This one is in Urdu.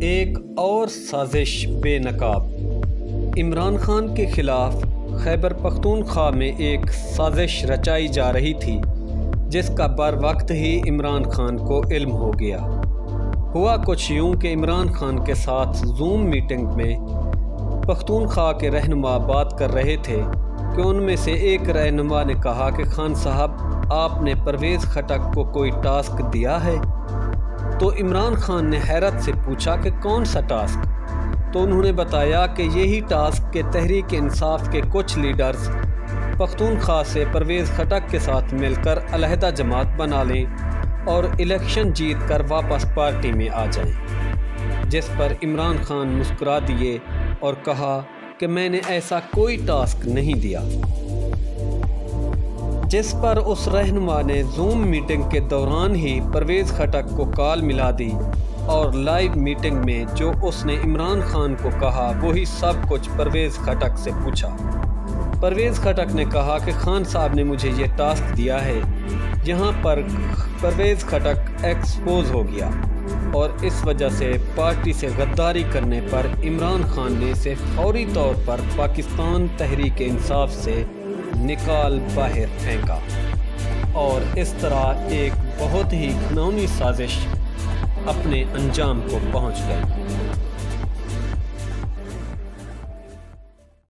ایک اور سازش بے نقاب۔ عمران خان کے خلاف خیبر پختونخوا میں ایک سازش رچائی جا رہی تھی جس کا بر وقت ہی عمران خان کو علم ہو گیا۔ ہوا کچھ یوں کہ عمران خان کے ساتھ زوم میٹنگ میں پختونخوا کے رہنما بات کر رہے تھے کہ ان میں سے ایک رہنما نے کہا کہ خان صاحب آپ نے پرویز خٹک کو کوئی ٹاسک دیا ہے؟ تو عمران خان نے حیرت سے پوچھا کہ کون سا ٹاسک؟ تو انہوں نے بتایا کہ یہی ٹاسک کہ تحریک انصاف کے کچھ لیڈرز پختونخوا سے پرویز خٹک کے ساتھ مل کر علیحدہ جماعت بنا لیں اور الیکشن جیت کر واپس پارٹی میں آ جائیں، جس پر عمران خان مسکرا دیے اور کہا کہ میں نے ایسا کوئی ٹاسک نہیں دیا، جس پر اس رہنما نے زوم میٹنگ کے دوران ہی پرویز خٹک کو کال ملا دی اور لائیو میٹنگ میں جو اس نے عمران خان کو کہا وہی سب کچھ پرویز خٹک سے پوچھا۔ پرویز خٹک نے کہا کہ خان صاحب نے مجھے یہ ٹاسک دیا ہے۔ یہاں پر پرویز خٹک ایکسپوز ہو گیا اور اس وجہ سے پارٹی سے غداری کرنے پر عمران خان نے اسے فوری طور پر پاکستان تحریک انصاف سے نکال باہر پھینکا اور اس طرح ایک بہت ہی گھناؤنی سازش اپنے انجام کو پہنچ گئی۔